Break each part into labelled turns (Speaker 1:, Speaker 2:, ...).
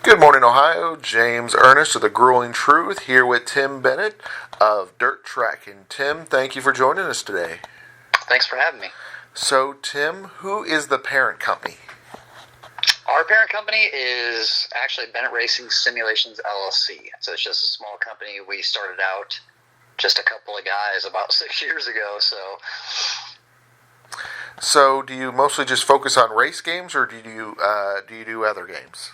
Speaker 1: Good morning, Ohio. James Ernest of The Grueling Truth here with Tim Bennett of Trackin. Tim, thank you for joining us today.
Speaker 2: Thanks for having me.
Speaker 1: So, Tim, who is the parent company?
Speaker 2: Our parent company is actually Bennett Racing Simulations LLC. So it's just a small company. We started out just a couple of guys about 6 years ago.
Speaker 1: So, do you mostly just focus on race games, or do you do other games?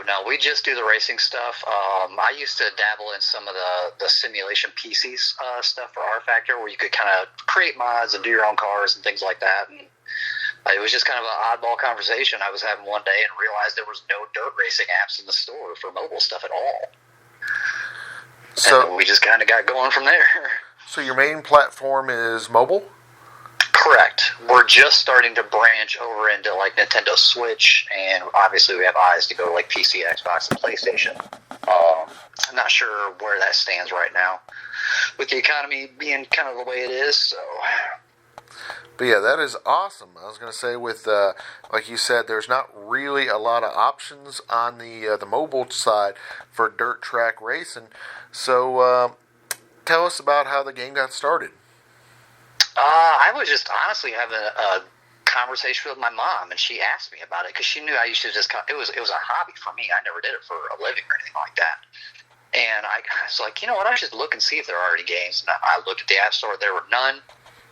Speaker 2: No, we just do the racing stuff. I used to dabble in some of the simulation PCs stuff for R Factor, where you could kind of create mods and do your own cars and things like that. And it was just kind of an oddball conversation I was having one day and realized there was no dirt racing apps in the store for mobile stuff at all. So and we just kind of got going from there.
Speaker 1: So your main platform is mobile?
Speaker 2: Correct. We're just starting to branch over into like Nintendo Switch, and obviously we have eyes to go to like PC, Xbox, and PlayStation. I'm not sure where that stands right now, with the economy being kind of the way it is. So,
Speaker 1: but yeah, that is awesome. I was going to say, with like you said, there's not really a lot of options on the mobile side for dirt track racing. So, tell us about how the game got started.
Speaker 2: I was just honestly having a conversation with my mom, and she asked me about it because she knew I used to just. It was a hobby for me. I never did it for a living or anything like that. And I was like, you know what? I should look and see if there are already games. And I looked at the App Store. There were none.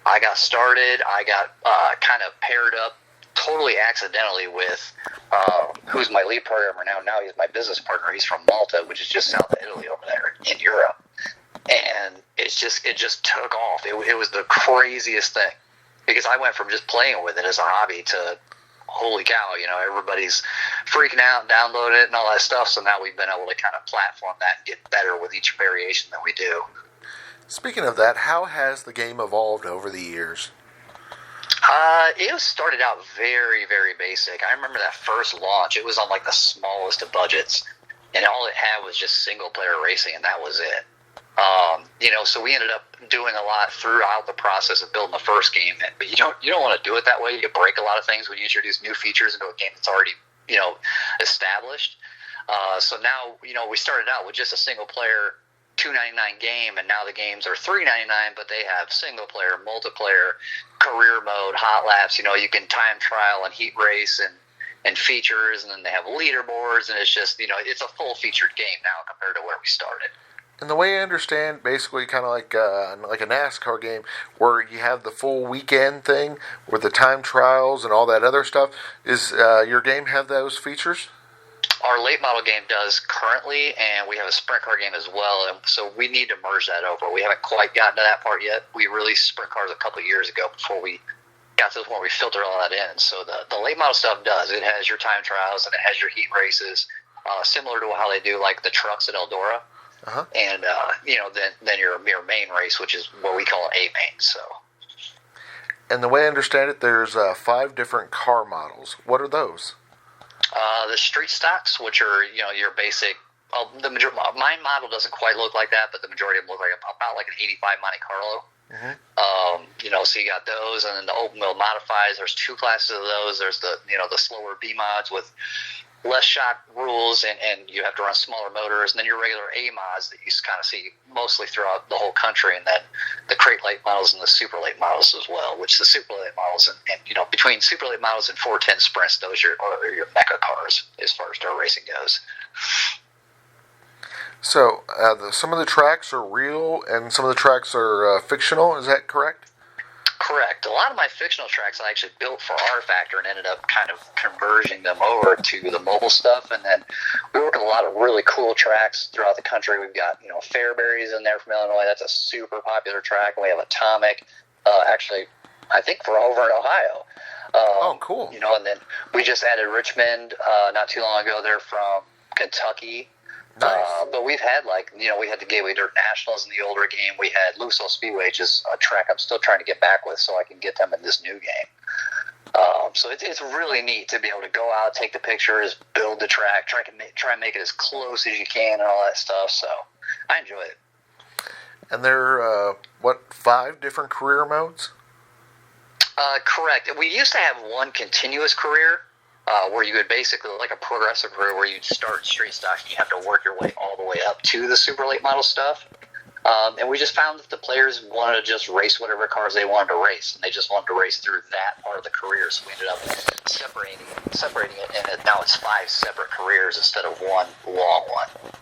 Speaker 2: I got started. I got kind of paired up totally accidentally with who's my lead programmer now. Now he's my business partner. He's from Malta, which is just south of Italy over there in Europe. And it just took off. It was the craziest thing, because I went from just playing with it as a hobby to, holy cow, everybody's freaking out and downloading it and all that stuff. So now we've been able to kind of platform that and get better with each variation that we do.
Speaker 1: Speaking of that, how has the game evolved over the years?
Speaker 2: It started out very, very basic. I remember that first launch. It was on like the smallest of budgets, and all it had was just single player racing, and that was it. So we ended up doing a lot throughout the process of building the first game. But you don't want to do it that way. You break a lot of things when you introduce new features into a game that's already established. So now we started out with just a single player $2.99 game, and now the games are $3.99, but they have single player, multiplayer, career mode, hot laps. You can time trial and heat race and features, and then they have leaderboards, and it's just it's a full featured game now compared to where we started.
Speaker 1: And the way I understand, basically kind of like a NASCAR game, where you have the full weekend thing with the time trials and all that other stuff. Is your game have those features?
Speaker 2: Our late model game does currently, and we have a sprint car game as well. And so we need to merge that over. We haven't quite gotten to that part yet. We released sprint cars a couple of years ago before we got to the point where we filtered all that in. So the late model stuff does. It has your time trials and it has your heat races, similar to how they do like the trucks at Eldora. Uh-huh. And then your main race, which is what we call an A main. So,
Speaker 1: and the way I understand it, there's 5 different car models. What are those?
Speaker 2: The street stocks, which are your basic. My model doesn't quite look like that, but the majority of them look like about like an '85 Monte Carlo. Mm-hmm. So you got those, and then the open wheel modifies. There's 2 classes of those. There's the slower B mods with less shock rules, and you have to run smaller motors, and then your regular A mods that you kind of see mostly throughout the whole country, and then the crate late models and the super late models as well, which the super late models and between super late models and 410 sprints, those are your mecha cars as far as dirt racing goes.
Speaker 1: So some of the tracks are real and some of the tracks are fictional, is that correct?
Speaker 2: Correct. A lot of my fictional tracks I actually built for R Factor and ended up kind of converging them over to the mobile stuff. And then we work with a lot of really cool tracks throughout the country. We've got, Fairbury's in there from Illinois. That's a super popular track. And we have Atomic, actually, I think for over in Ohio.
Speaker 1: Oh, cool.
Speaker 2: And then we just added Richmond not too long ago. They're from Kentucky.
Speaker 1: Nice.
Speaker 2: But we've had we had the Gateway Dirt Nationals in the older game. We had Lucille Speedway, which is a track I'm still trying to get back with so I can get them in this new game. So it's really neat to be able to go out, take the pictures, build the track, try and make it as close as you can and all that stuff. So I enjoy it.
Speaker 1: And there are, 5 different career modes?
Speaker 2: Correct. We used to have one continuous career. where you would basically, like a progressive career, where you'd start in street stock and you have to work your way all the way up to the super late model stuff. And we just found that the players wanted to just race whatever cars they wanted to race, and they just wanted to race through that part of the career. So we ended up separating it, and now it's 5 separate careers instead of one long one.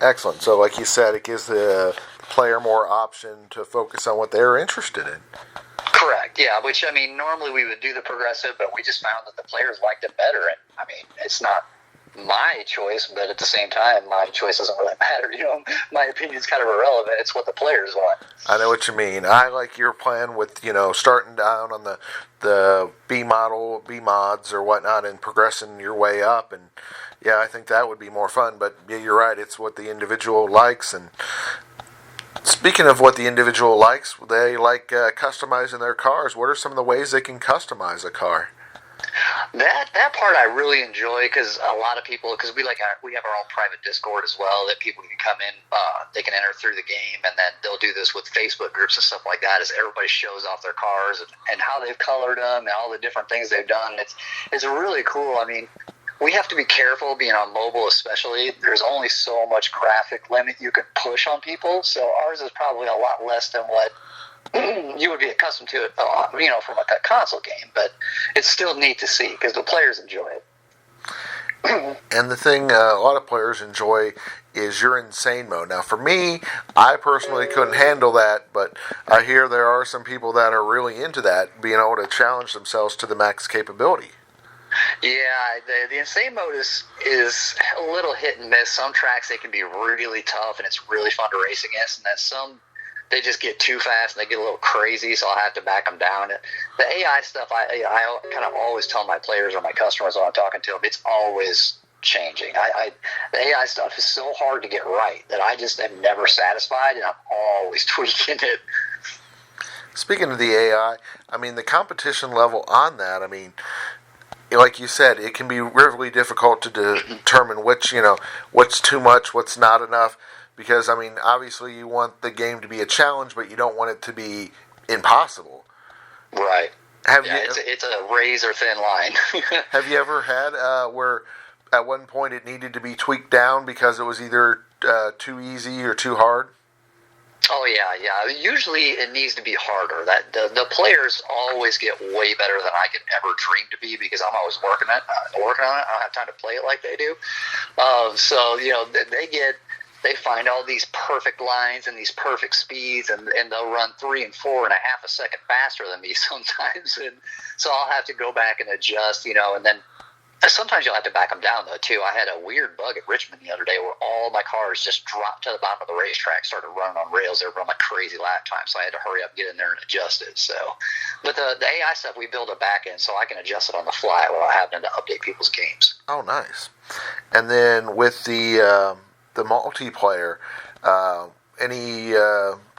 Speaker 1: Excellent. So, like you said, it gives the player more option to focus on what they're interested in.
Speaker 2: Correct, yeah, which, I mean, normally we would do the progressive, but we just found that the players liked it better. And, I mean, it's not my choice, but at the same time, my choice doesn't really matter. You know, my opinion's kind of irrelevant. It's what the players want.
Speaker 1: I know what you mean. I like your plan with, starting down on the B model, B mods or whatnot, and progressing your way up. And, yeah, I think that would be more fun. But, yeah, you're right. It's what the individual likes. And speaking of what the individual likes, they like customizing their cars. What are some of the ways they can customize a car?
Speaker 2: That part I really enjoy, because a lot of people, because we have our own private Discord as well, that people can come in, they can enter through the game, and then they'll do this with Facebook groups and stuff like that, as everybody shows off their cars and how they've colored them and all the different things they've done. It's really cool. I mean, we have to be careful being on mobile, especially. There's only so much graphic limit you can push on people, so ours is probably a lot less than what you would be accustomed to it, from a console game. But it's still neat to see because the players enjoy it.
Speaker 1: And the thing a lot of players enjoy is your insane mode. Now, for me, I personally couldn't handle that, but I hear there are some people that are really into that, being able to challenge themselves to the max capability.
Speaker 2: Yeah, the insane mode is a little hit and miss. Some tracks, they can be really tough, and it's really fun to race against, and then some, they just get too fast and they get a little crazy, so I'll have to back them down. The AI stuff, I kind of always tell my players or my customers when I'm talking to them, it's always changing. The AI stuff is so hard to get right that I just am never satisfied, and I'm always tweaking it.
Speaker 1: Speaking of the AI, I mean, the competition level on that, I mean, like you said, it can be really difficult to determine what's too much, what's not enough. Because, I mean, obviously you want the game to be a challenge, but you don't want it to be impossible.
Speaker 2: Right. It's a razor-thin line.
Speaker 1: Have you ever had where at one point it needed to be tweaked down because it was either too easy or too hard?
Speaker 2: Oh, yeah. Usually it needs to be harder. That the players always get way better than I could ever dream to be, because I'm always working on it. I don't have time to play it like they do. So, they find all these perfect lines and these perfect speeds, and they'll run 3 and 4.5 a second faster than me sometimes. And so I'll have to go back and adjust, and then sometimes you'll have to back them down, though, too. I had a weird bug at Richmond the other day where all my cars just dropped to the bottom of the racetrack, started running on rails. They were running like crazy lap time, so I had to hurry up, get in there, and adjust it. So, but the AI stuff, we build a back end so I can adjust it on the fly without having to update people's games.
Speaker 1: Oh, nice. And then with the multiplayer, any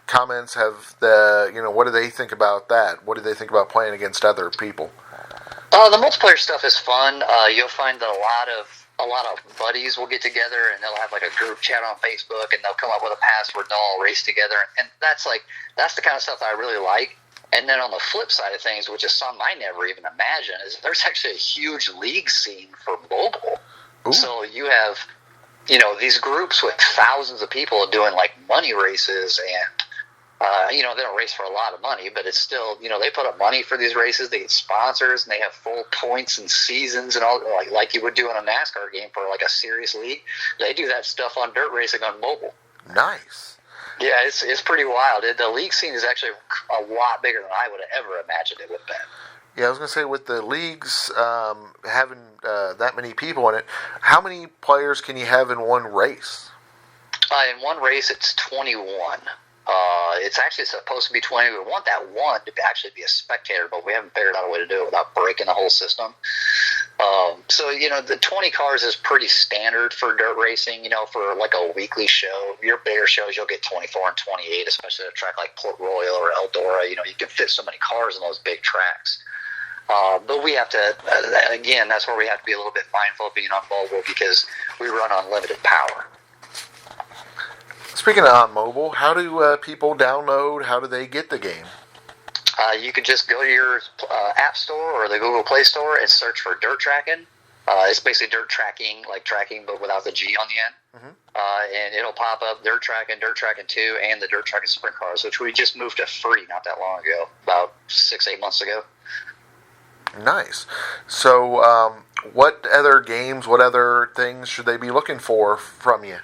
Speaker 1: comments? What do they think about that? What do they think about playing against other people?
Speaker 2: The multiplayer stuff is fun. You'll find that a lot of buddies will get together, and they'll have like a group chat on Facebook, and they'll come up with a password and they'll all race together. And that's the kind of stuff that I really like. And then on the flip side of things, which is something I never even imagined, is there's actually a huge league scene for mobile. Ooh. So you have these groups with thousands of people doing like money races, and they don't race for a lot of money, but it's still, they put up money for these races. They get sponsors, and they have full points and seasons and all, like you would do in a NASCAR game for like a serious league. They do that stuff on dirt racing on mobile.
Speaker 1: Nice.
Speaker 2: Yeah, it's pretty wild. The league scene is actually a lot bigger than I would have ever imagined it would have been.
Speaker 1: Yeah, I was going to say, with the leagues having that many people in it, how many players can you have in one race?
Speaker 2: In one race, it's 21. It's actually supposed to be 20. We want that one to actually be a spectator, but we haven't figured out a way to do it without breaking the whole system. So, the 20 cars is pretty standard for dirt racing, for like a weekly show. Your bigger shows, you'll get 24 and 28, especially at a track like Port Royal or Eldora. You can fit so many cars in those big tracks. But we have to, again, that's where we have to be a little bit mindful of being on mobile, because we run on limited power.
Speaker 1: Speaking of mobile, how do people download? How do they get the game?
Speaker 2: You could just go to your App Store or the Google Play Store and search for Dirt Trackin. It's basically dirt tracking, like tracking, but without the G on the end. And it'll pop up Dirt Trackin, Dirt Trackin 2, and the Dirt Trackin Sprint Cars, which we just moved to free not that long ago, about 6-8 months ago.
Speaker 1: Nice. So, what other games, what other things should they be looking for from you?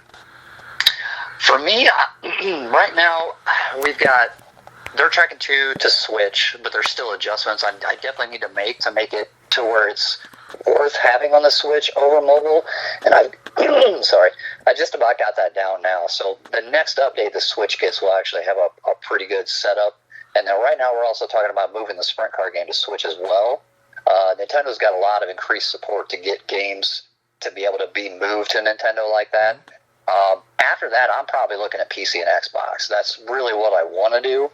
Speaker 2: For me, right now, we've got Dirt Trackin 2 to Switch, but there's still adjustments I definitely need to make it to where it's worth having on the Switch over mobile. And I just about got that down now. So the next update the Switch gets will actually have a pretty good setup. And then right now we're also talking about moving the Sprint Car game to Switch as well. Nintendo's got a lot of increased support to get games to be able to be moved to Nintendo like that. After that, I'm probably looking at PC and Xbox. That's really what I want to do.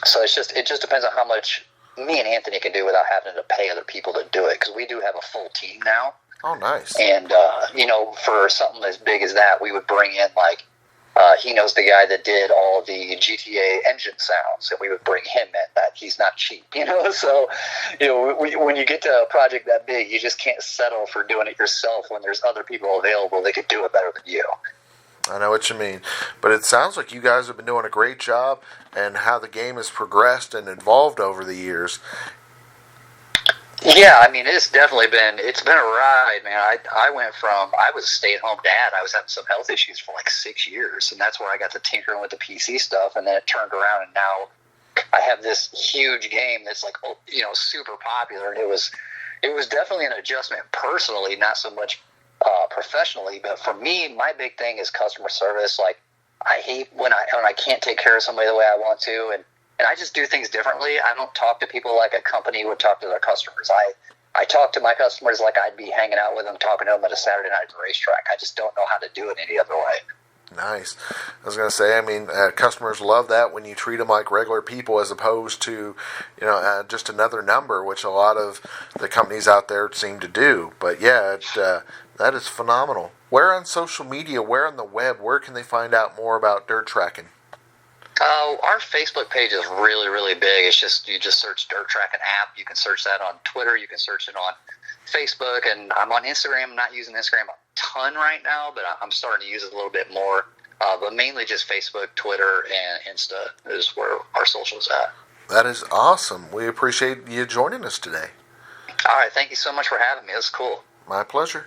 Speaker 2: So it just depends on how much me and Anthony can do without having to pay other people to do it, because we do have a full team now.
Speaker 1: Oh, nice.
Speaker 2: And, for something as big as that, we would bring in, he knows the guy that did all the GTA engine sounds, and we would bring him in. That he's not cheap, So, when you get to a project that big, you just can't settle for doing it yourself when there's other people available that could do it better than you.
Speaker 1: I know what you mean. But it sounds like you guys have been doing a great job, and how the game has progressed and evolved over the years.
Speaker 2: Yeah, I mean, it's been a ride, man. I was a stay-at-home dad. I was having some health issues for 6 years, and that's where I got to tinkering with the PC stuff, and then it turned around, and now I have this huge game that's super popular, and it was definitely an adjustment personally, not so much professionally. But for me, my big thing is customer service. I hate when I can't take care of somebody the way I want to, and I just do things differently. I don't talk to people like a company would talk to their customers. I talk to my customers like I'd be hanging out with them, talking to them at a Saturday night at the racetrack. I just don't know how to do it any other way.
Speaker 1: Nice. I was going to say, customers love that when you treat them like regular people as opposed to, just another number, which a lot of the companies out there seem to do. But yeah, that is phenomenal. Where on social media, where on the web, where can they find out more about Dirt Trackin?
Speaker 2: Our Facebook page is really, really big. It's you just search Dirt Trackin app. You can search that on Twitter. You can search it on Facebook, and I'm on Instagram. I'm not using Instagram a ton right now, but I'm starting to use it a little bit more. But mainly just Facebook, Twitter, and Insta is where our social's at.
Speaker 1: That is awesome. We appreciate you joining us today.
Speaker 2: All right. Thank you so much for having me. It was cool.
Speaker 1: My pleasure.